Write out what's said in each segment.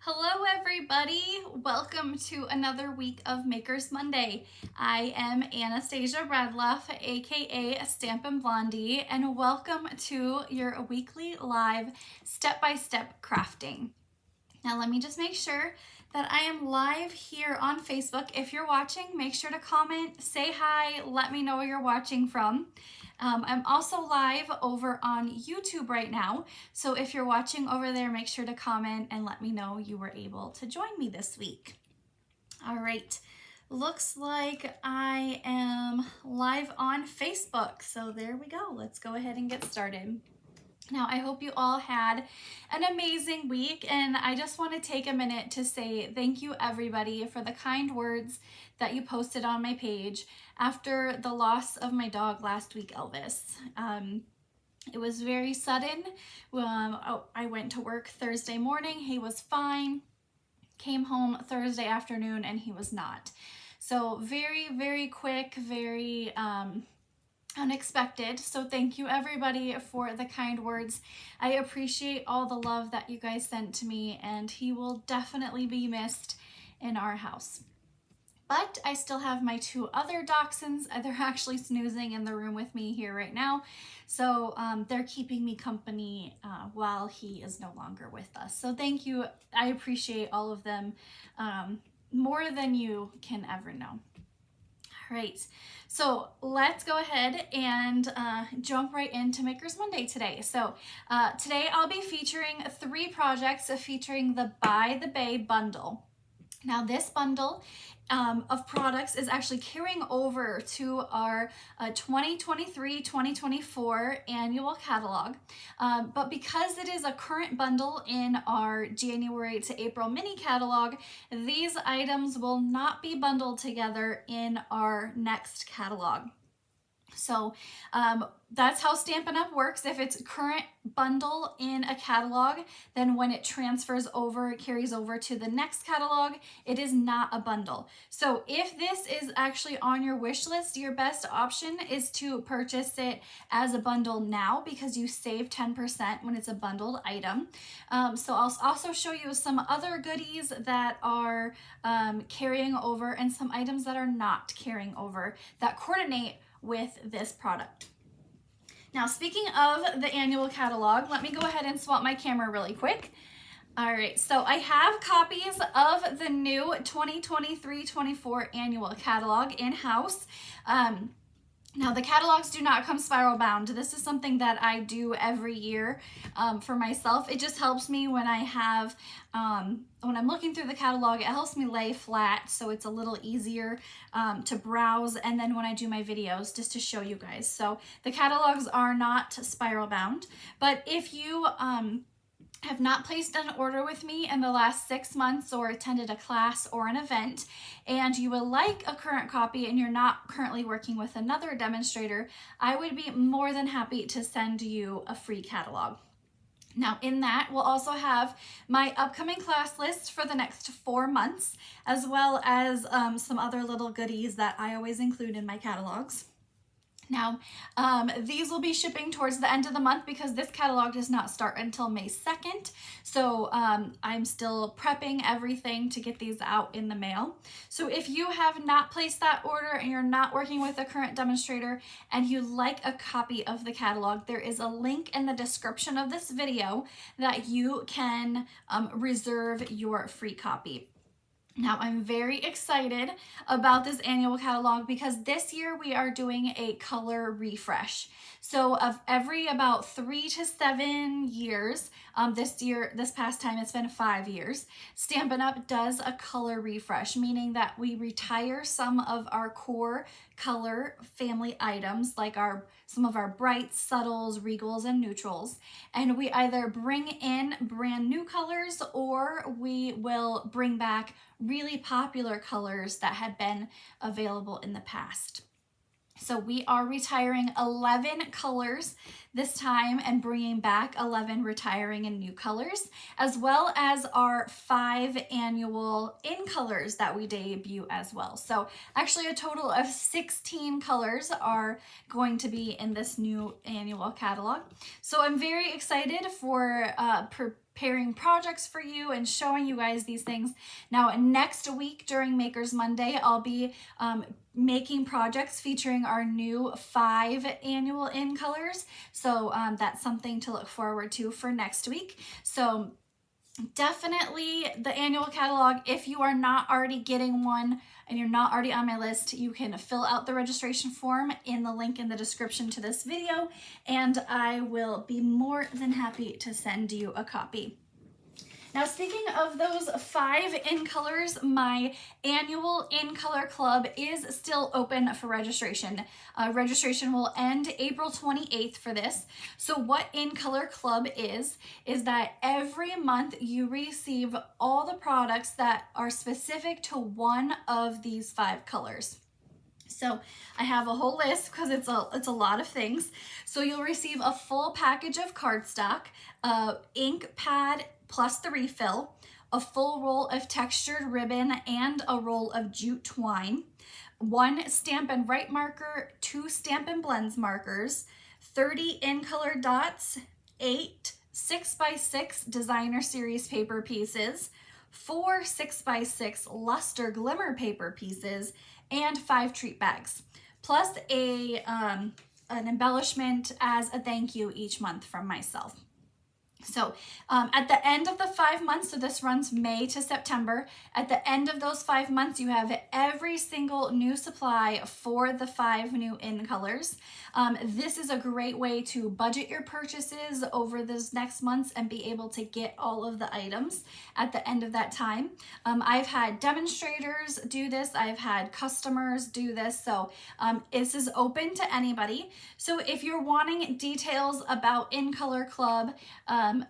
Hello everybody, welcome to another week of Makers Monday. I am Anastasia Redluff, aka Stampin' Blondie, and welcome to your weekly live step-by-step crafting. Now let me just make sure that I am live here on Facebook. If you're watching, make sure to comment, say hi, let me know where you're watching from. I'm also live over on YouTube right now, so if you're watching over there, make sure to comment and let me know you were able to join me this week. All right, looks like I am live on Facebook, so there we go. Let's go ahead and get started. Now, I hope you all had an amazing week, and I just want to take a minute to say thank you everybody for the kind words that you posted on my page after the loss of my dog last week, Elvis. It was very sudden. I went to work Thursday morning, he was fine, came home Thursday afternoon, and he was not. So very, very quick, very unexpected. So thank you everybody for the kind words. I appreciate all the love that you guys sent to me, and he will definitely be missed in our house. But I still have my two other dachshunds. They're actually snoozing in the room with me here right now. So they're keeping me company while he is no longer with us. So thank you. I appreciate all of them more than you can ever know. All right, so let's go ahead and jump right into Makers Monday today. So today I'll be featuring 3 projects featuring the By the Bay bundle. Now this bundle of products is actually carrying over to our 2023-2024 annual catalog. But because it is a current bundle in our January to April mini catalog, these items will not be bundled together in our next catalog. So that's how Stampin' Up! Works. If it's current bundle in a catalog, then when it transfers over, it carries over to the next catalog, it is not a bundle. So if this is actually on your wish list, your best option is to purchase it as a bundle now because you save 10% when it's a bundled item. So I'll also show you some other goodies that are carrying over and some items that are not carrying over that coordinate with this product. Now, speaking of the annual catalog, let me go ahead and swap my camera really quick. All right, so I have copies of the new 2023-24 annual catalog in-house. Now, the catalogs do not come spiral bound. This is something that I do every year for myself. It just helps me when I have, when I'm looking through the catalog, it helps me lay flat so it's a little easier to browse, and then when I do my videos, just to show you guys. So the catalogs are not spiral bound, but if you have not placed an order with me in the last 6 months or attended a class or an event, and you would like a current copy and you're not currently working with another demonstrator, I would be more than happy to send you a free catalog. Now in that, we'll also have my upcoming class list for the next 4 months, as well as some other little goodies that I always include in my catalogs. Now, these will be shipping towards the end of the month because this catalog does not start until May 2nd. So I'm still prepping everything to get these out in the mail. So if you have not placed that order and you're not working with a current demonstrator and you like a copy of the catalog, there is a link in the description of this video that you can reserve your free copy. Now, I'm very excited about this annual catalog because this year we are doing a color refresh. So of every about 3 to 7 years, this past time it's been 5 years, Stampin' Up! Does a color refresh, meaning that we retire some of our core color family items like some of our brights, subtles, regals, and neutrals, and we either bring in brand new colors or we will bring back really popular colors that had been available in the past. So we are retiring 11 colors this time and bringing back 11 retiring and new colors, as well as our 5 annual in colors that we debut as well. So actually a total of 16 colors are going to be in this new annual catalog. So I'm very excited for preparing projects for you and showing you guys these things. Now, next week during Makers Monday, I'll be making projects featuring our new 5 annual in colors. So that's something to look forward to for next week. So definitely the annual catalog. If you are not already getting one and you're not already on my list, you can fill out the registration form in the link in the description to this video, and I will be more than happy to send you a copy. Now, speaking of those 5 in colors, my annual in color club is still open for registration. Registration will end April 28th for this. So what in color club is that every month you receive all the products that are specific to one of these 5 colors. So I have a whole list because it's a lot of things. So you'll receive a full package of cardstock, ink pad plus the refill, a full roll of textured ribbon and a roll of jute twine, 1 Stampin' Write marker, 2 Stampin' Blends markers, 30 in color dots, 8 6x6 designer series paper pieces, 4 6x6 luster glimmer paper pieces, and 5 treat bags, plus an embellishment as a thank you each month from myself. So at the end of the 5 months, so this runs May to September, at the end of those 5 months, you have every single new supply for the 5 new in colors. This is a great way to budget your purchases over those next months and be able to get all of the items at the end of that time. I've had demonstrators do this. I've had customers do this. So this is open to anybody. So if you're wanting details about In Color Club,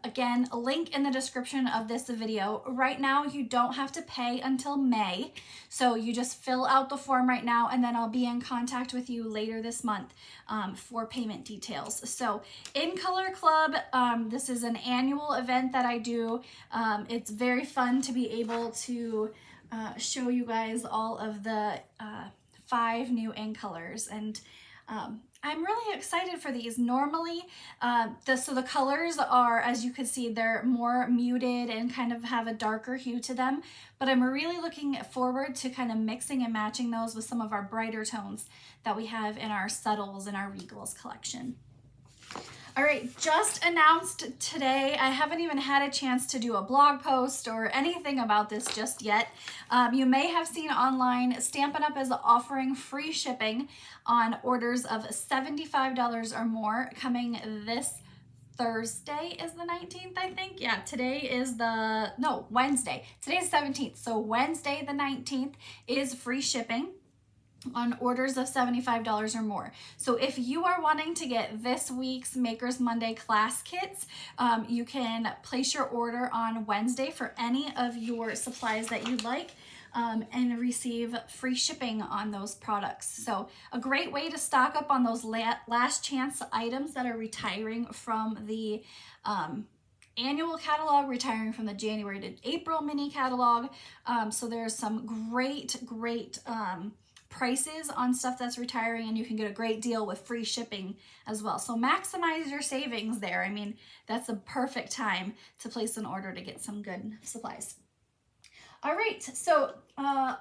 again, a link in the description of this video. Right now, you don't have to pay until May. So you just fill out the form right now, and then I'll be in contact with you later this month for payment details. So In Color Club, this is an annual event that I do. It's very fun to be able to show you guys all of the 5 new in colors, and I'm really excited for these. Normally, so the colors are, as you can see, they're more muted and kind of have a darker hue to them, but I'm really looking forward to kind of mixing and matching those with some of our brighter tones that we have in our Subtles and our Regals collection. All right, just announced today, I haven't even had a chance to do a blog post or anything about this just yet. You may have seen online, Stampin' Up! Is offering free shipping on orders of $75 or more coming this Thursday is the 19th, I think. Yeah, today is Wednesday. Today's 17th, so Wednesday the 19th is free shipping on orders of $75 or more. So if you are wanting to get this week's Makers Monday class kits, you can place your order on Wednesday for any of your supplies that you'd like and receive free shipping on those products. So a great way to stock up on those last chance items that are retiring from the annual catalog, retiring from the January to April mini catalog. So there's some great prices on stuff that's retiring, and you can get a great deal with free shipping as well. So maximize your savings there. I mean, that's a perfect time to place an order to get some good supplies. All right, so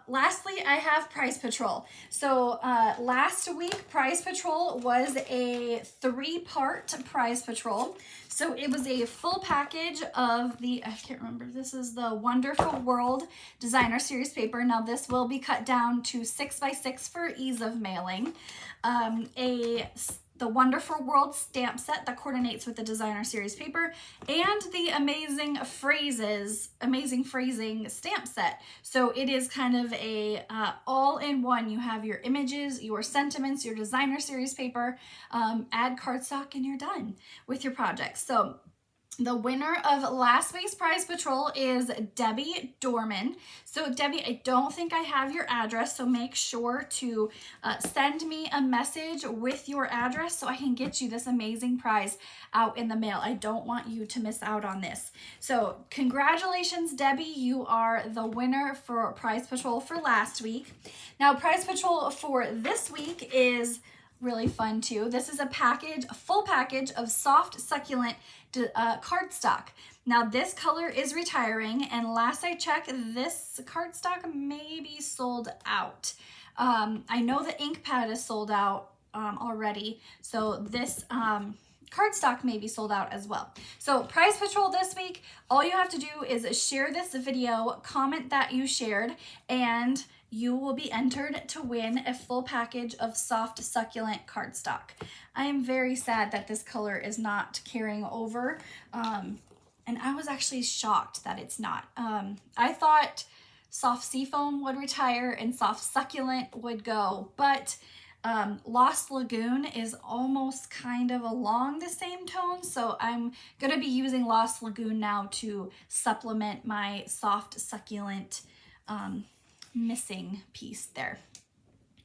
lastly, I have Prize Patrol. So last week, Prize Patrol was a 3-part Prize Patrol. So it was a full package of the, I can't remember, this is the Wonderful World Designer Series paper. Now this will be cut down to 6x6 for ease of mailing. The Wonderful World stamp set that coordinates with the Designer Series paper, and the Amazing Phrasing stamp set. So it is kind of a all-in-one. You have your images, your sentiments, your Designer Series paper, add cardstock, and you're done with your project. So the winner of last week's Prize Patrol is Debbie Dorman. So Debbie, I don't think I have your address, so make sure to send me a message with your address so I can get you this amazing prize out in the mail. I don't want you to miss out on this. So congratulations, Debbie. You are the winner for Prize Patrol for last week. Now, Prize Patrol for this week is really fun too. This is a full package of soft succulent cardstock. Now this color is retiring, and last I checked, this cardstock may be sold out. I know the ink pad is sold out already, so this cardstock may be sold out as well. So prize patrol this week, all you have to do is share this video, comment that you shared, and you will be entered to win a full package of soft succulent cardstock. I am very sad that this color is not carrying over, and I was actually shocked that it's not. I thought soft seafoam would retire and soft succulent would go, but Lost Lagoon is almost kind of along the same tone, so I'm going to be using Lost Lagoon now to supplement my soft succulent missing piece there.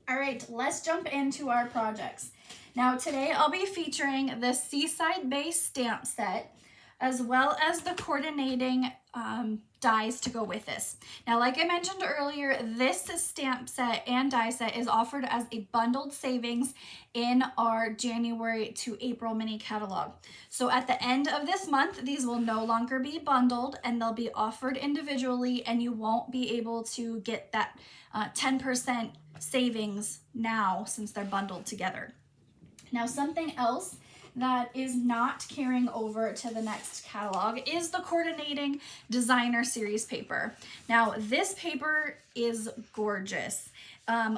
All right, let's jump into our projects. Now today I'll be featuring the Seaside Bay stamp set, as well as the coordinating dies to go with this. Now, like I mentioned earlier, this stamp set and die set is offered as a bundled savings in our January to April mini catalog. So at the end of this month, these will no longer be bundled and they'll be offered individually, and you won't be able to get that 10% savings now since they're bundled together. Now, something else that is not carrying over to the next catalog is the coordinating designer series paper. Now this paper is gorgeous.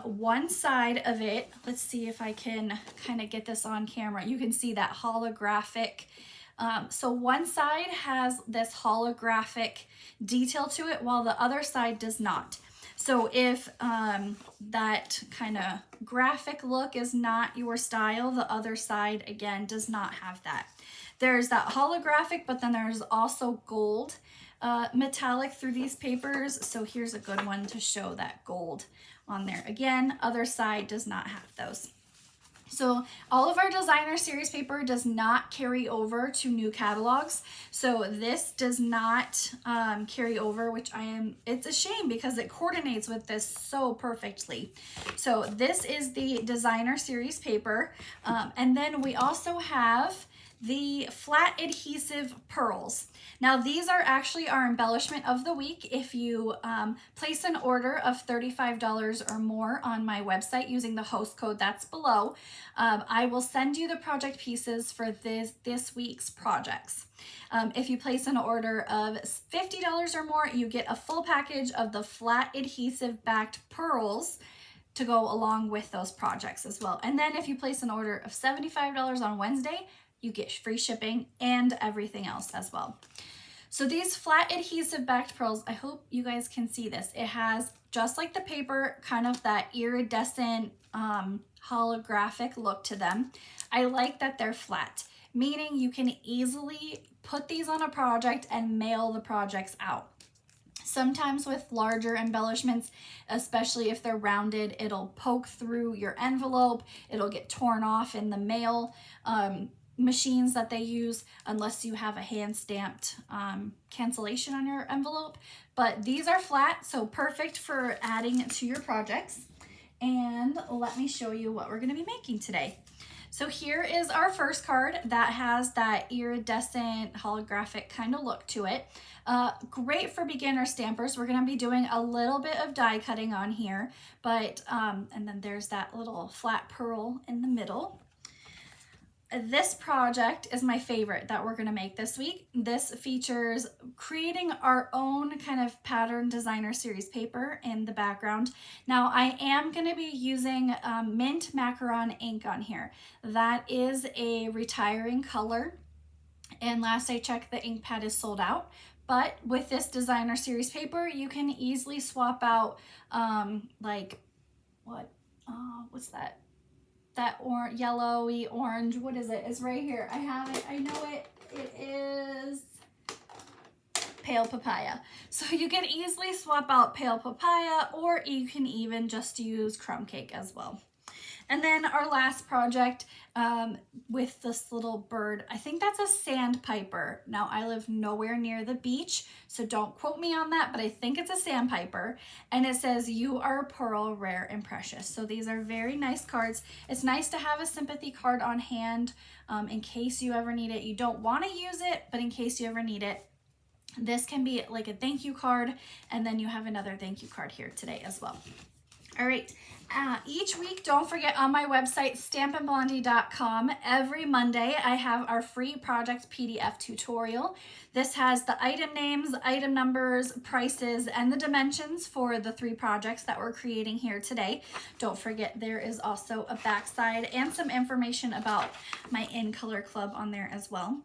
One side of it, let's see if I can kind of get this on camera. You can see that holographic. So one side has this holographic detail to it while the other side does not. So if that kind of graphic look is not your style, the other side, again, does not have that. There's that holographic, but then there's also gold metallic through these papers. So here's a good one to show that gold on there. Again, other side does not have those. So all of our designer series paper does not carry over to new catalogs. So this does not carry over, which it's a shame because it coordinates with this so perfectly. So this is the designer series paper. And then we also have the flat adhesive pearls. Now these are actually our embellishment of the week. If you place an order of $35 or more on my website using the host code that's below, I will send you the project pieces for this week's projects. If you place an order of $50 or more, you get a full package of the flat adhesive backed pearls to go along with those projects as well. And then if you place an order of $75 on Wednesday, you get free shipping and everything else as well. So these flat adhesive backed pearls, I hope you guys can see this. It has, just like the paper, kind of that iridescent holographic look to them. I like that they're flat, meaning you can easily put these on a project and mail the projects out. Sometimes with larger embellishments, especially if they're rounded, it'll poke through your envelope, it'll get torn off in the mail machines that they use, unless you have a hand-stamped cancellation on your envelope. But these are flat, so perfect for adding to your projects. And let me show you what we're going to be making today. So here is our first card that has that iridescent holographic kind of look to it. Great for beginner stampers. We're going to be doing a little bit of die cutting on here, but and then there's that little flat pearl in the middle. This project is my favorite that we're going to make this week. This features creating our own kind of pattern designer series paper in the background. Now I am going to be using mint macaron ink on here. That is a retiring color, and last I checked, the ink pad is sold out. But with this designer series paper, you can easily swap out like what's that? That yellowy orange, what is it? It's right here. I have it, I know it. It is pale papaya. So you can easily swap out pale papaya, or you can even just use crumb cake as well. And then our last project with this little bird, I think that's a sandpiper. Now I live nowhere near the beach, so don't quote me on that, but I think it's a sandpiper. And it says, "You are a pearl, rare and precious." So these are very nice cards. It's nice to have a sympathy card on hand in case you ever need it. You don't want to use it, but in case you ever need it, this can be like a thank you card, and then you have another thank you card here today as well. All right, each week, don't forget on my website, stampinblondie.com, every Monday I have our free project PDF tutorial. This has the item names, item numbers, prices, and the dimensions for the 3 projects that we're creating here today. Don't forget there is also a backside and some information about my In Color Club on there as well.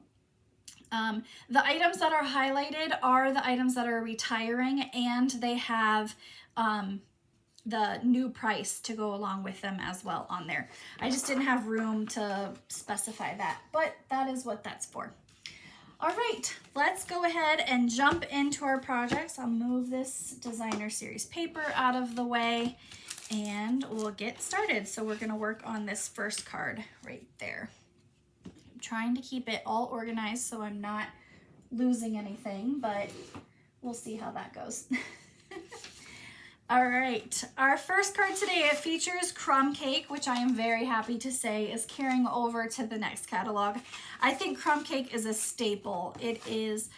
The items that are highlighted are the items that are retiring, and they have the new price to go along with them as well on there. I just didn't have room to specify that, but that is what that's for. All right, let's go ahead and jump into our projects. I'll move this designer series paper out of the way and we'll get started. So we're gonna work on this first card right there. I'm trying to keep it all organized so I'm not losing anything, but we'll see how that goes. All right, our first card today, it features Crumb Cake, which I am very happy to say is carrying over to the next catalog. I think Crumb Cake is a staple. It is,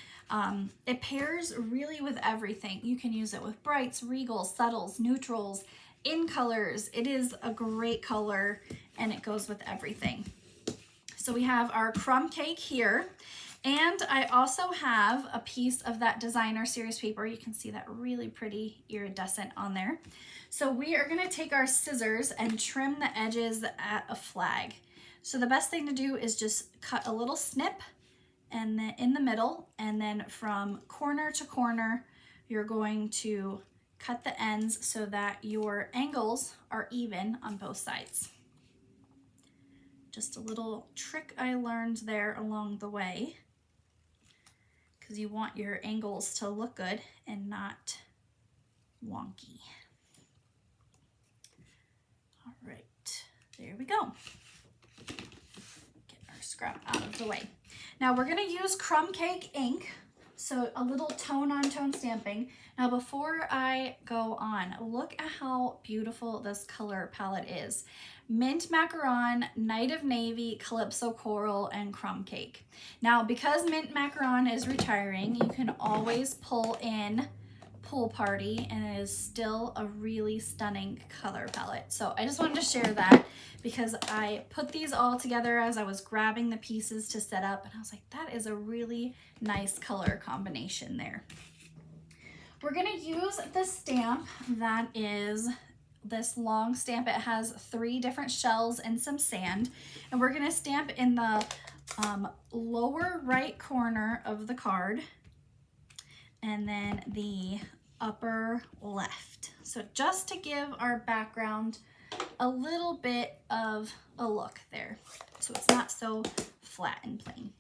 it pairs really with everything. You can use it with brights, regals, subtles, neutrals, in colors. It is a great color and it goes with everything. So we have our Crumb Cake here. And I also have a piece of that designer series paper. You can see that really pretty iridescent on there. So we are gonna take our scissors and trim the edges at a flag. So the best thing to do is just cut a little snip and then in the middle, and then from corner to corner, you're going to cut the ends so that your angles are even on both sides. Just a little trick I learned there along the way, because you want your angles to look good and not wonky. All right, there we go. Get our scrap out of the way. Now we're gonna use Crumb Cake ink, so a little tone-on-tone stamping. Now before I go on, look at how beautiful this color palette is. Mint Macaron, Night of Navy, Calypso Coral, and Crumb Cake. Now, because Mint Macaron is retiring, you can always pull in Pool Party, and it is still a really stunning color palette. So I just wanted to share that because I put these all together as I was grabbing the pieces to set up, and I was like, that is a really nice color combination there. We're gonna use the stamp that is this long stamp. It has 3 different shells and some sand, and we're gonna stamp in the lower right corner of the card and then the upper left. So just to give our background a little bit of a look there, so it's not so flat and plain.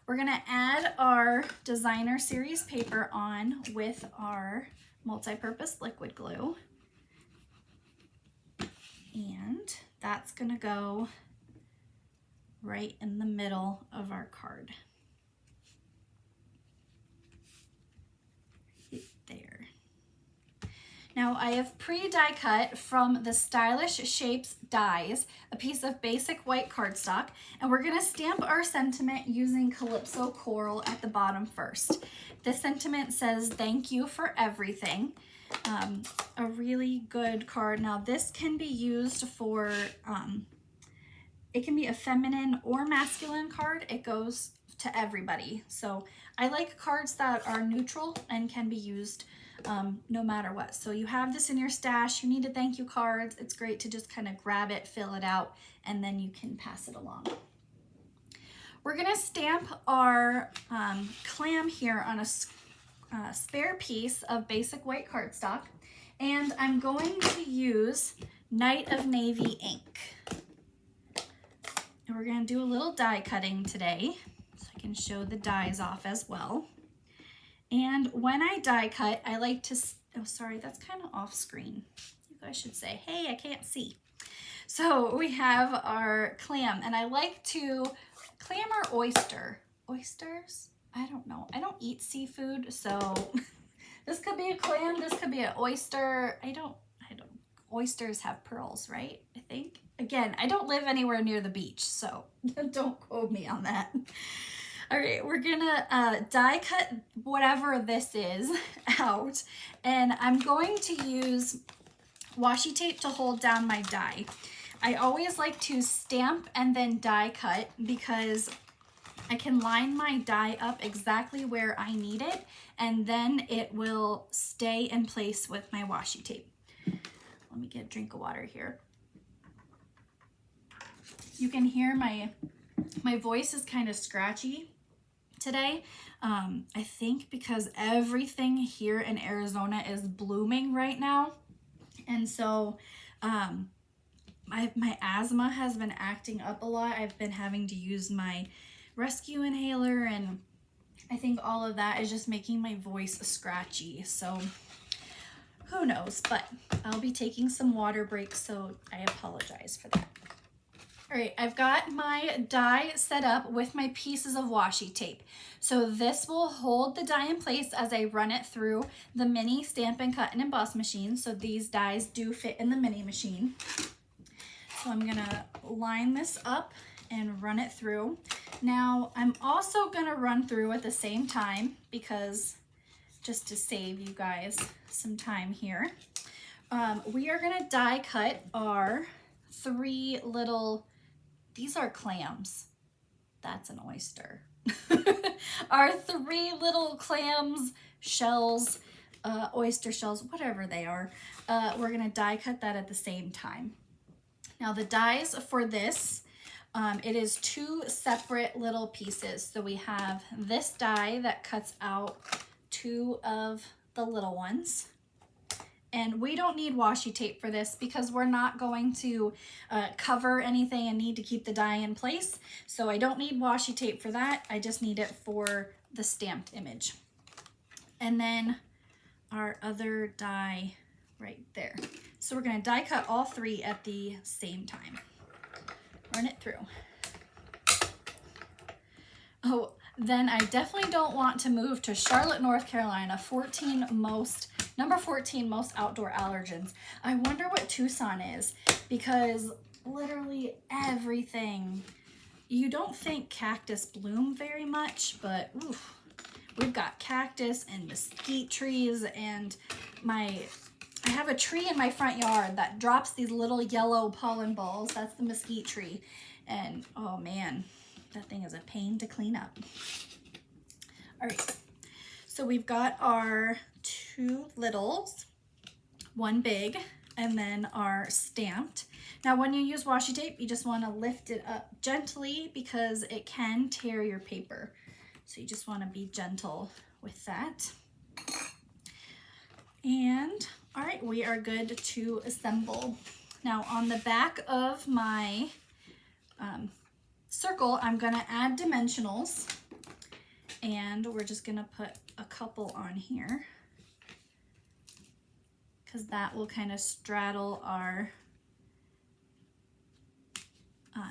We're gonna add our designer series paper on with our multi-purpose liquid glue. And that's gonna go right in the middle of our card. Right there. Now I have pre-die cut from the Stylish Shapes dies a piece of basic white cardstock, and we're gonna stamp our sentiment using Calypso Coral at the bottom first. This sentiment says, "Thank you for everything." A really good card. Now this can be used for, it can be a feminine or masculine card. It goes to everybody. So I like cards that are neutral and can be used no matter what. So you have this in your stash, you need a thank you cards. It's great to just kind of grab it, fill it out, and then you can pass it along. We're gonna stamp our clam here on a spare piece of basic white cardstock, and I'm going to use Night of Navy ink. And we're going to do a little die cutting today, so I can show the dies off as well. And when I die cut, I like to, oh sorry, that's kind of off screen. You guys should say, hey, I can't see. So we have our clam, and I like to, clam or oyster? Oysters? I don't know. I don't eat seafood, so this could be a clam, this could be an oyster. I don't, oysters have pearls, right? I think. Again, I don't live anywhere near the beach, so don't quote me on that. All right, we're gonna die cut whatever this is out, and I'm going to use washi tape to hold down my die. I always like to stamp and then die cut because I can line my die up exactly where I need it, and then it will stay in place with my washi tape. Let me get a drink of water here. You can hear my voice is kind of scratchy today. I think because everything here in Arizona is blooming right now. And so my asthma has been acting up a lot. I've been having to use my rescue inhaler, and I think all of that is just making my voice scratchy. So who knows, but I'll be taking some water breaks, so I apologize for that. All right, I've got my die set up with my pieces of washi tape. So this will hold the die in place as I run it through the mini Stampin' Cut and Emboss machine. So these dies do fit in the mini machine. So I'm gonna line this up and run it through. Now I'm also gonna run through at the same time, because just to save you guys some time here, we are gonna die cut our three little, these are clams. That's an oyster. Our three little clams, shells, oyster shells, whatever they are. We're gonna die cut that at the same time. Now the dies for this, it is two separate little pieces. So we have this die that cuts out two of the little ones. And we don't need washi tape for this because we're not going to cover anything and need to keep the die in place. So I don't need washi tape for that. I just need it for the stamped image. And then our other die right there. So we're gonna die cut all three at the same time. Run it through. Oh, then I definitely don't want to move to Charlotte, North Carolina, number 14 most outdoor allergens. I wonder what Tucson is, because literally everything, you don't think cactus bloom very much, but oof, we've got cactus and mesquite trees, and I have a tree in my front yard that drops these little yellow pollen balls. That's the mesquite tree. And oh man, that thing is a pain to clean up. All right, so we've got our two littles, one big, and then our stamped. Now when you use washi tape, you just want to lift it up gently because it can tear your paper. So you just want to be gentle with that. And all right, we are good to assemble. Now on the back of my circle, I'm gonna add dimensionals, and we're just gonna put a couple on here because that will kind of straddle our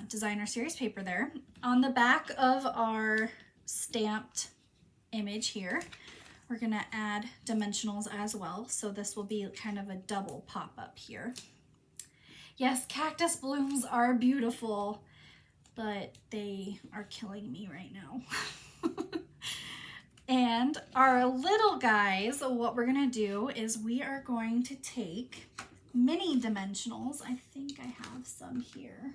designer series paper there. On the back of our stamped image here, we're gonna add dimensionals as well. So this will be kind of a double pop-up here. Yes, cactus blooms are beautiful, but they are killing me right now. And our little guys, what we're gonna do is we are going to take mini dimensionals. I think I have some here.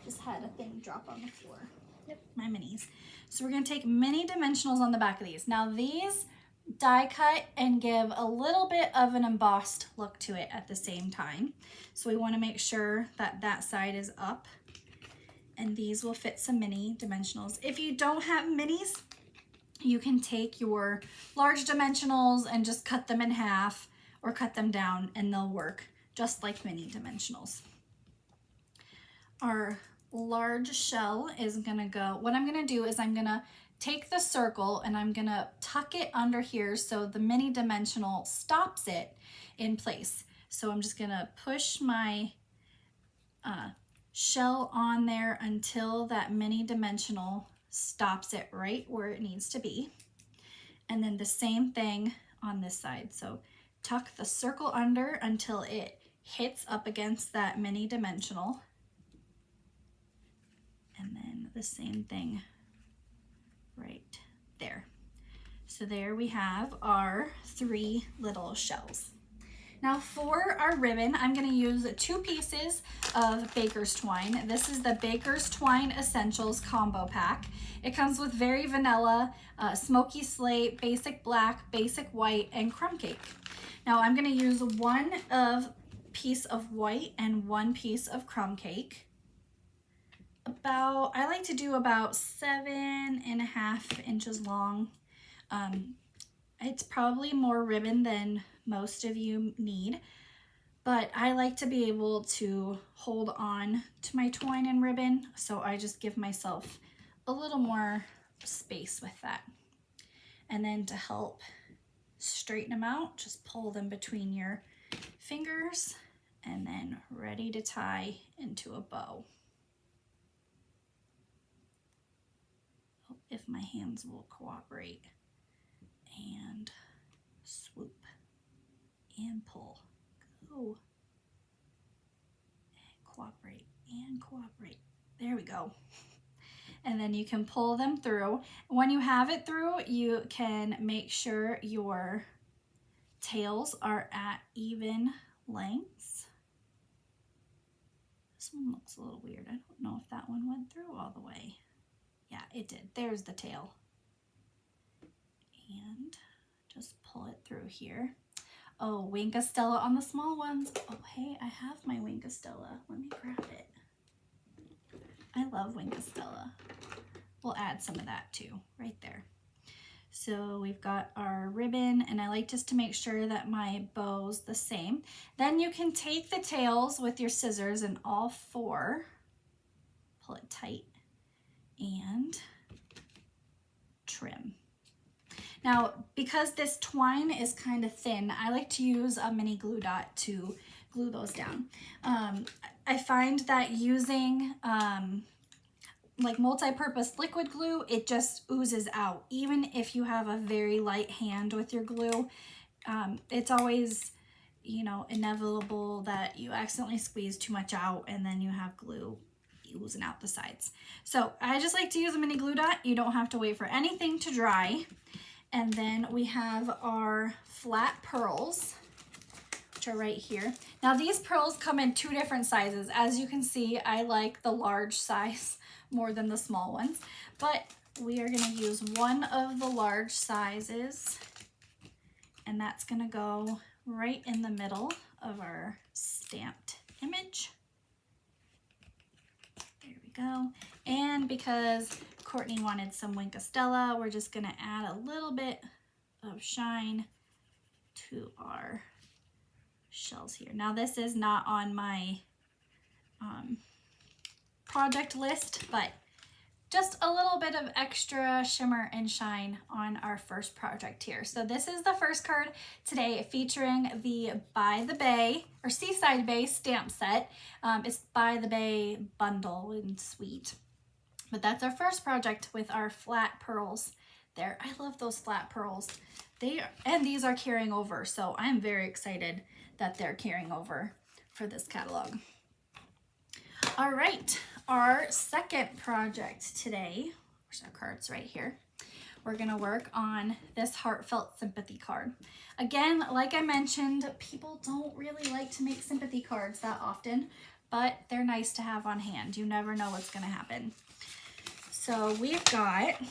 Just had a thing drop on the floor. Yep, my minis. So we're gonna take mini dimensionals on the back of these. Now these die cut and give a little bit of an embossed look to it at the same time. So we wanna make sure that that side is up, and these will fit some mini dimensionals. If you don't have minis, you can take your large dimensionals and just cut them in half or cut them down, and they'll work just like mini dimensionals. Our large shell is gonna go, what I'm gonna do is I'm gonna take the circle and I'm gonna tuck it under here so the mini dimensional stops it in place. So I'm just gonna push my shell on there until that mini dimensional stops it right where it needs to be. And then the same thing on this side. So tuck the circle under until it hits up against that mini dimensional. And then the same thing right there. So there we have our 3 little shells. Now for our ribbon, I'm going to use 2 pieces of baker's twine. This is the Baker's Twine Essentials Combo Pack. It comes with very vanilla, smoky slate, basic black, basic white, and crumb cake. Now I'm going to use 1 piece of white and 1 piece of crumb cake. I like to do about 7.5 inches long. It's probably more ribbon than most of you need, but I like to be able to hold on to my twine and ribbon, so I just give myself a little more space with that. And then to help straighten them out, just pull them between your fingers and then ready to tie into a bow. If my hands will cooperate. And swoop and pull. Go. And cooperate and cooperate. There we go. And then you can pull them through. When you have it through, you can make sure your tails are at even lengths. This one looks a little weird. I don't know if that one went through all the way. Yeah, it did. There's the tail. And just pull it through here. Oh, Wink of Stella on the small ones. Oh, hey, I have my Wink of Stella. Let me grab it. I love Wink of Stella. We'll add some of that too, right there. So we've got our ribbon, and I like just to make sure that my bow's the same. Then you can take the tails with your scissors and all 4, pull it tight, and trim. Now, because this twine is kind of thin, I like to use a mini glue dot to glue those down. I find that using like multi-purpose liquid glue, it just oozes out. Even if you have a very light hand with your glue, it's always, you know, inevitable that you accidentally squeeze too much out and then you have glue oozing out the sides. So I just like to use a mini glue dot. You don't have to wait for anything to dry. And then we have our flat pearls, which are right here. Now these pearls come in 2 different sizes. As you can see, I like the large size more than the small ones, but we are gonna use 1 of the large sizes, and that's gonna go right in the middle of our stamped image. There we go. And because Courtney wanted some Wink of Stella, we're just gonna add a little bit of shine to our shells here. Now this is not on my project list, but just a little bit of extra shimmer and shine on our first project here. So this is the first card today featuring the By the Bay or Seaside Bay stamp set. It's By the Bay bundle and suite. But that's our first project with our flat pearls there. I love those flat pearls. And these are carrying over, so I'm very excited that they're carrying over for this catalog. All right, our second project today, where's our cards right here? We're gonna work on this heartfelt sympathy card. Again, like I mentioned, people don't really like to make sympathy cards that often, but they're nice to have on hand. You never know what's gonna happen. So we've got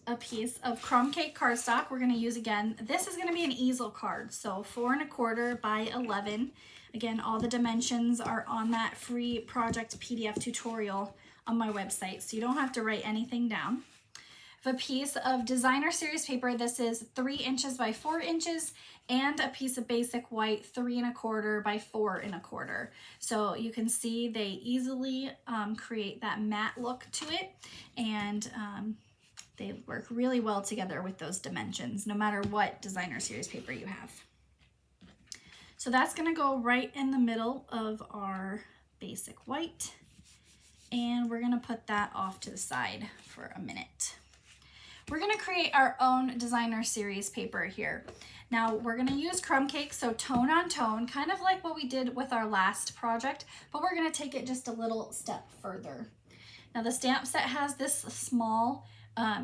a piece of crumb cake cardstock we're going to use again. This is going to be an easel card, so 4 1/4 by 11. Again, all the dimensions are on that free project PDF tutorial on my website, so you don't have to write anything down. I have a piece of designer series paper. This is 3 inches by 4 inches, and a piece of basic white 3 1/4 by 4 1/4. So you can see they easily create that matte look to it, and they work really well together with those dimensions, no matter what designer series paper you have. So that's gonna go right in the middle of our basic white. And we're gonna put that off to the side for a minute. We're gonna create our own designer series paper here. Now we're gonna use crumb cake, so tone on tone, kind of like what we did with our last project, but we're gonna take it just a little step further. Now the stamp set has this small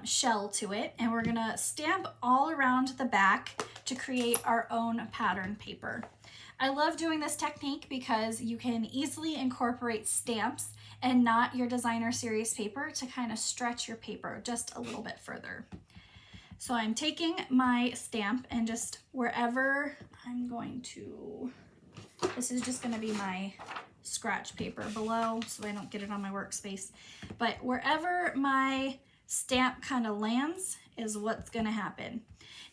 shell to it, and we're gonna stamp all around the back to create our own pattern paper. I love doing this technique because you can easily incorporate stamps and not your designer series paper to kind of stretch your paper just a little bit further. So I'm taking my stamp and just wherever I'm going to, this is just gonna be my scratch paper below so I don't get it on my workspace. But wherever my stamp kind of lands is what's gonna happen.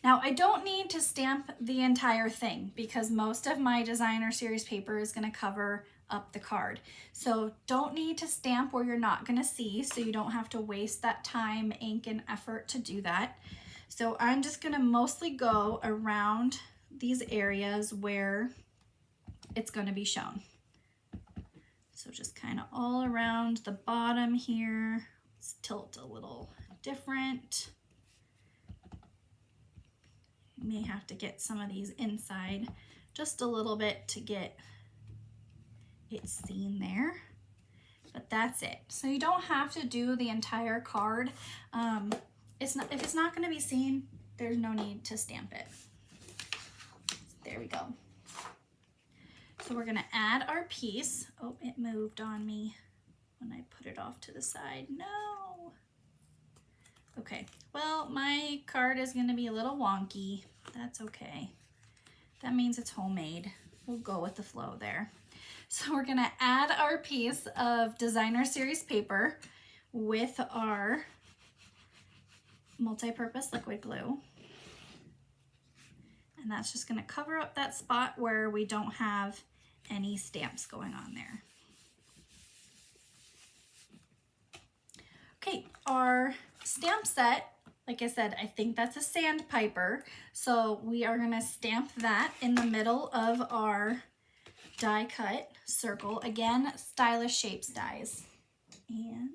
Now I don't need to stamp the entire thing because most of my designer series paper is gonna cover up the card. So don't need to stamp where you're not gonna see, so you don't have to waste that time, ink, and effort to do that. So I'm just gonna mostly go around these areas where it's gonna be shown. So just kind of all around the bottom here. Let's tilt a little different. You may have to get some of these inside just a little bit to get it seen there, but that's it. So you don't have to do the entire card. If it's not going to be seen, there's no need to stamp it. There we go. So we're going to add our piece. Oh, it moved on me when I put it off to the side. No. Okay, well, my card is going to be a little wonky. That's okay. That means it's homemade. We'll go with the flow there. So we're going to add our piece of designer series paper with our multi-purpose liquid glue. And that's just going to cover up that spot where we don't have any stamps going on there. Okay, our stamp set, like I said, I think that's a sandpiper. So we are going to stamp that in the middle of our die cut circle. Again, stylish shapes dies. And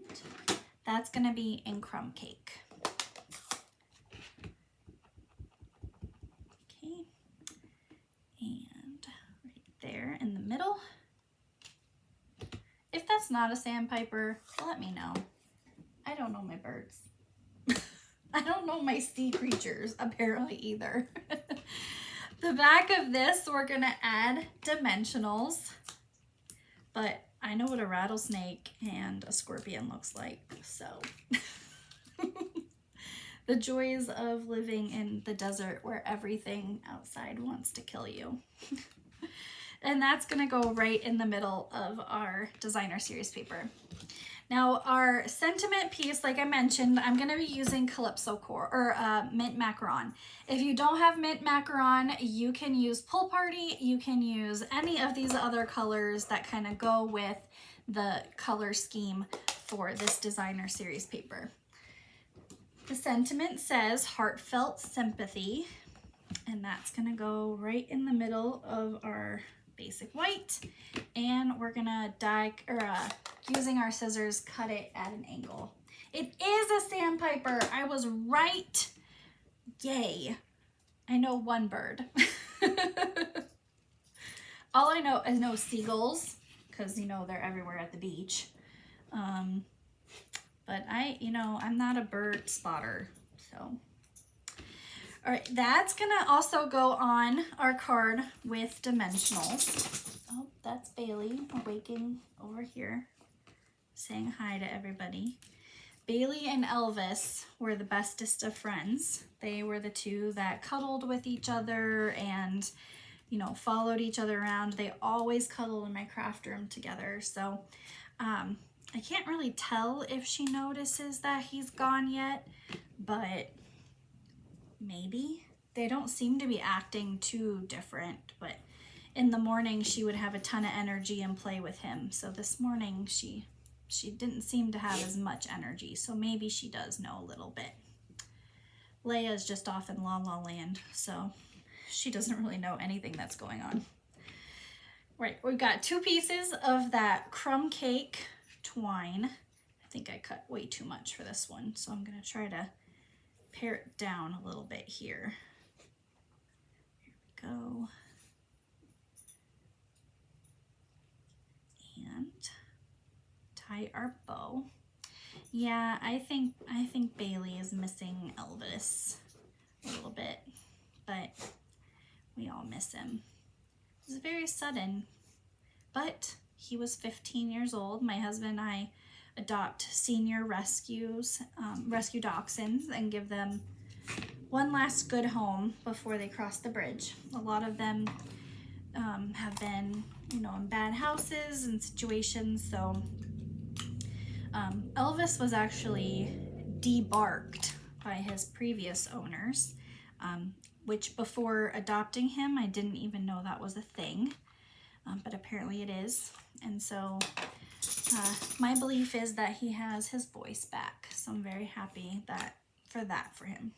that's going to be in crumb cake. Okay, and right there in the middle. If that's not a sandpiper, let me know. I don't know my birds. I don't know my sea creatures apparently either. The back of this, we're gonna add dimensionals, but I know what a rattlesnake and a scorpion looks like, so. The joys of living in the desert where everything outside wants to kill you. And that's gonna go right in the middle of our designer series paper. Now our sentiment piece, like I mentioned, I'm going to be using Calypso Core or Mint Macaron. If you don't have Mint Macaron, you can use Pull Party. You can use any of these other colors that kind of go with the color scheme for this designer series paper. The sentiment says heartfelt sympathy, and that's going to go right in the middle of our basic white, and we're gonna using our scissors, cut it at an angle. It is a sandpiper. I was right. Yay. I know one bird. All I know is no seagulls, because you know they're everywhere at the beach. But I'm not a bird spotter, so. All right, that's gonna also go on our card with dimensionals. Oh, that's Bailey awaking over here, saying hi to everybody. Bailey and Elvis were the bestest of friends. They were the two that cuddled with each other and, followed each other around. They always cuddled in my craft room together. So I can't really tell if she notices that he's gone yet, but maybe. They don't seem to be acting too different, but in the morning she would have a ton of energy and play with him. So this morning she didn't seem to have as much energy, so maybe she does know a little bit. Leia's just off in La La Land, so she doesn't really know anything that's going on. Right, we've got 2 pieces of that crumb cake twine. I think I cut way too much for this one, so I'm gonna try to pare it down a little bit here. Here we go. And tie our bow. Yeah, I think Bailey is missing Elvis a little bit, but we all miss him. It was very sudden, but he was 15 years old. My husband and I adopt senior rescue dachshunds and give them one last good home before they cross the bridge. A lot of them have been, you know, in bad houses and situations, so Elvis was actually debarked by his previous owners, which before adopting him, I didn't even know that was a thing, but apparently it is. And so my belief is that he has his voice back. So I'm very happy for him.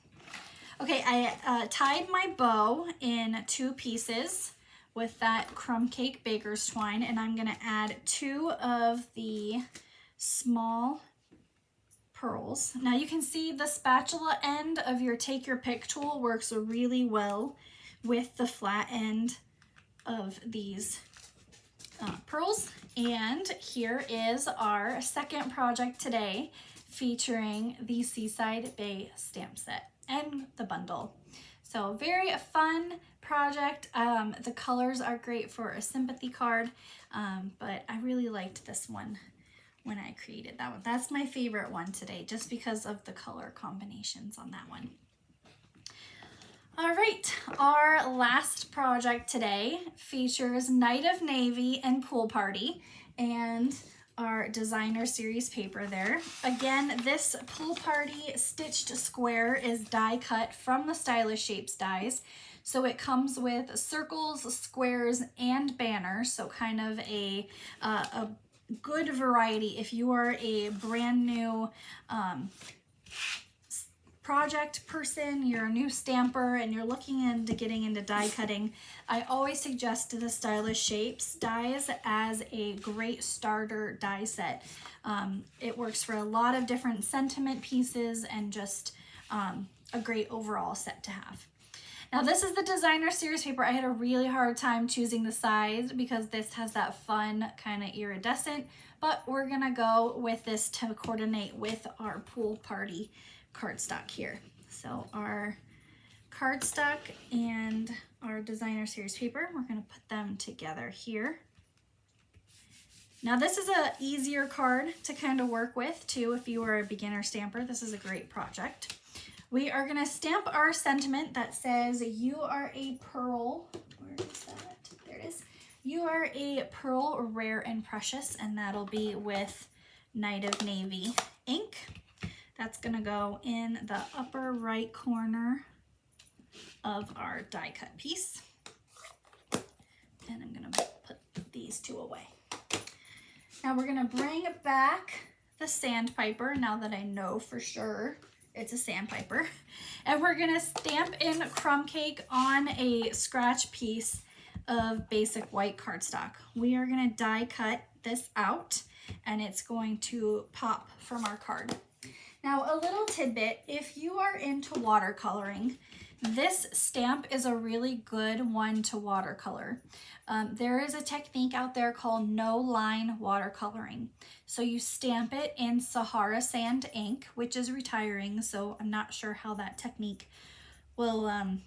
Okay, I tied my bow in 2 pieces with that crumb cake baker's twine, and I'm gonna add 2 of the small pearls. Now you can see the spatula end of your take your pick tool works really well with the flat end of these pearls. And here is our second project today, featuring the Seaside Bay stamp set and the bundle. So very fun project. The colors are great for a sympathy card, but I really liked this one when I created that one. That's my favorite one today, just because of the color combinations on that one. All right, our last project today features Night of Navy and Pool Party and our designer series paper there. Again, this Pool Party stitched square is die cut from the Stylish Shapes dies. So it comes with circles, squares, and banners, so kind of a good variety if you are a brand new project person, you're a new stamper, and you're looking into getting into die cutting. I always suggest the Stylish Shapes dies as a great starter die set. It works for a lot of different sentiment pieces and just a great overall set to have. Now this is the designer series paper. I had a really hard time choosing the size because this has that fun kind of iridescent, but we're gonna go with this to coordinate with our Pool Party cardstock here. So our cardstock and our designer series paper, we're gonna put them together here. Now this is a easier card to kind of work with too if you are a beginner stamper. This is a great project. We are gonna stamp our sentiment that says, "You are a pearl." Where is that? There it is. "You are a pearl, rare and precious," and that'll be with Night of Navy ink. That's gonna go in the upper right corner of our die cut piece. And I'm gonna put these 2 away. Now we're gonna bring back the sandpiper, now that I know for sure it's a sandpiper. And we're gonna stamp in crumb cake on a scratch piece of basic white cardstock. We are gonna die cut this out and it's going to pop from our card. Now a little tidbit, if you are into watercoloring, this stamp is a really good one to watercolor. There is a technique out there called no line watercoloring. So you stamp it in Sahara sand ink, which is retiring, so I'm not sure how that technique will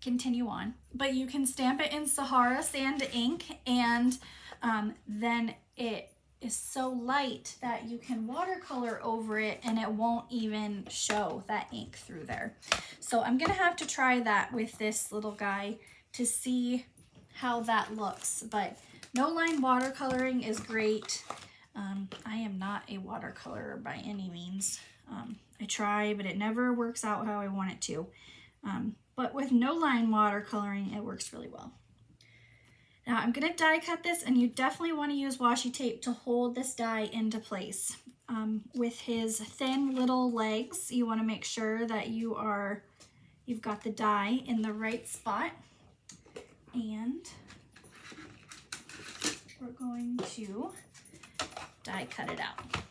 continue on. But you can stamp it in Sahara sand ink, and then it is so light that you can watercolor over it and it won't even show that ink through there. So I'm gonna have to try that with this little guy to see how that looks, but no line watercoloring is great. I am not a watercolorer by any means. I try, but it never works out how I want it to. But with no line watercoloring, it works really well. Now I'm gonna die cut this, and you definitely wanna use washi tape to hold this die into place. With his thin little legs, you wanna make sure that you've got the die in the right spot. And we're going to die cut it out.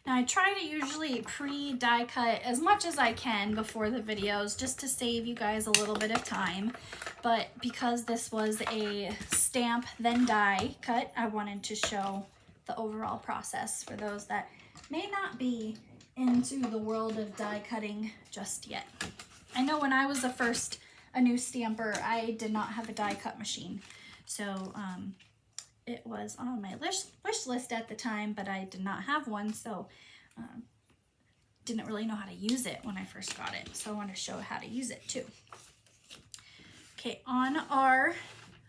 Now I try to usually pre-die cut as much as I can before the videos just to save you guys a little bit of time. But because this was a stamp then die cut, I wanted to show the overall process for those that may not be into the world of die cutting just yet. I know when I was a new stamper, I did not have a die cut machine. So it was on my wish list at the time, but I did not have one, so didn't really know how to use it when I first got it. So I want to show how to use it too. Okay, on our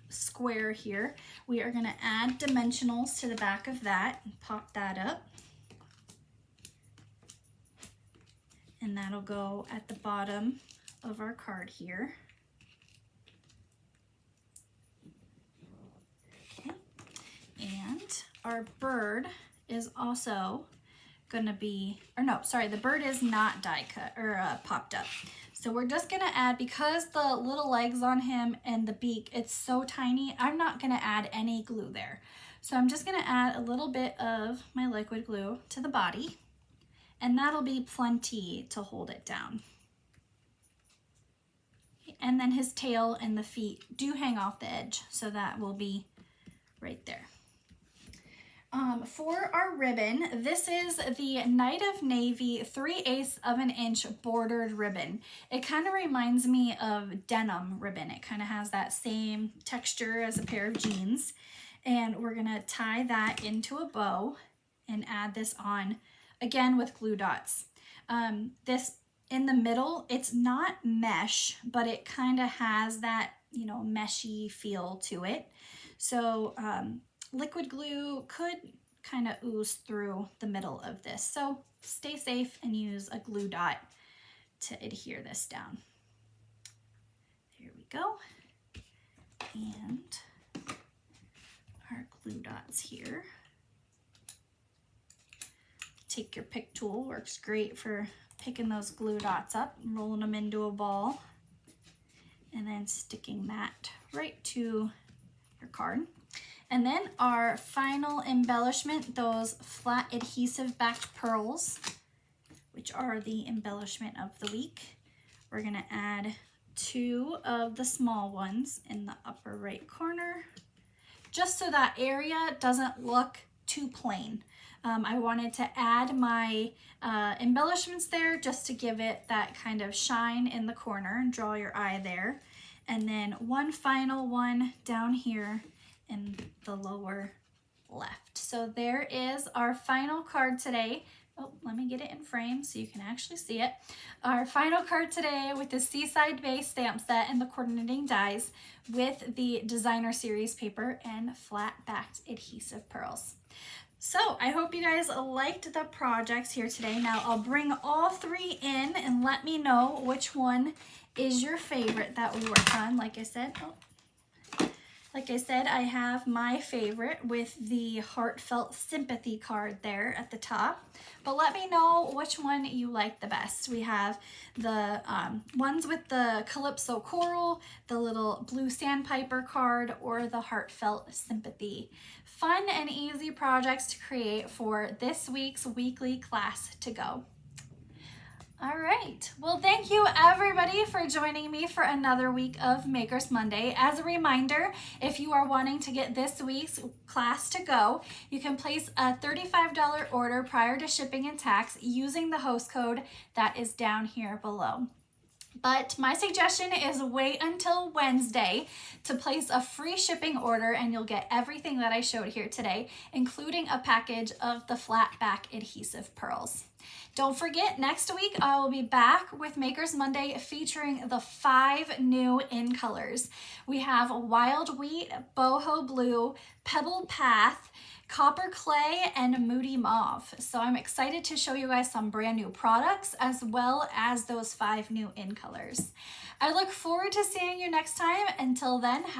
square here, we are going to add dimensionals to the back of that and pop that up. And that'll go at the bottom of our card here. And our bird is also gonna be, or no, sorry, the bird is not die cut or popped up. So we're just gonna add, because the little legs on him and the beak, it's so tiny, I'm not gonna add any glue there. So I'm just gonna add a little bit of my liquid glue to the body, and that'll be plenty to hold it down. And then his tail and the feet do hang off the edge, so that will be right there. For our ribbon, this is the Night of Navy 3/8 of an inch bordered ribbon. It kind of reminds me of denim ribbon. It kind of has that same texture as a pair of jeans. And we're gonna tie that into a bow and add this on, again with glue dots. This in the middle, it's not mesh, but it kind of has that, you know, meshy feel to it. So liquid glue could kind of ooze through the middle of this. So stay safe and use a glue dot to adhere this down. There we go. And our glue dots here. Take your pick tool, works great for picking those glue dots up and rolling them into a ball. And then sticking that right to your card. And then our final embellishment, those flat adhesive backed pearls, which are the embellishment of the week. We're gonna add 2 of the small ones in the upper right corner, just so that area doesn't look too plain. I wanted to add my embellishments there just to give it that kind of shine in the corner and draw your eye there. And then one final one down here in the lower left. So there is our final card today. Oh, let me get it in frame so you can actually see it. Our final card today with the Seaside Bay stamp set and the coordinating dies with the designer series paper and flat backed adhesive pearls. So I hope you guys liked the projects here today. Now I'll bring all 3 in and let me know which one is your favorite that we worked on. Like I said, I have my favorite with the heartfelt sympathy card there at the top. But let me know which one you like the best. We have the ones with the Calypso Coral, the little blue sandpiper card, or the heartfelt sympathy. Fun and easy projects to create for this week's weekly class to go. All right, well, thank you everybody for joining me for another week of Makers Monday. As a reminder, if you are wanting to get this week's class to go, you can place a $35 order prior to shipping and tax using the host code that is down here below. But my suggestion is wait until Wednesday to place a free shipping order and you'll get everything that I showed here today, including a package of the flat back adhesive pearls. Don't forget, next week I will be back with Makers Monday featuring the 5 new in colors. We have Wild Wheat, Boho Blue, Pebbled Path, Copper Clay, and Moody Mauve. So I'm excited to show you guys some brand new products as well as those 5 new in colors. I look forward to seeing you next time. Until then, have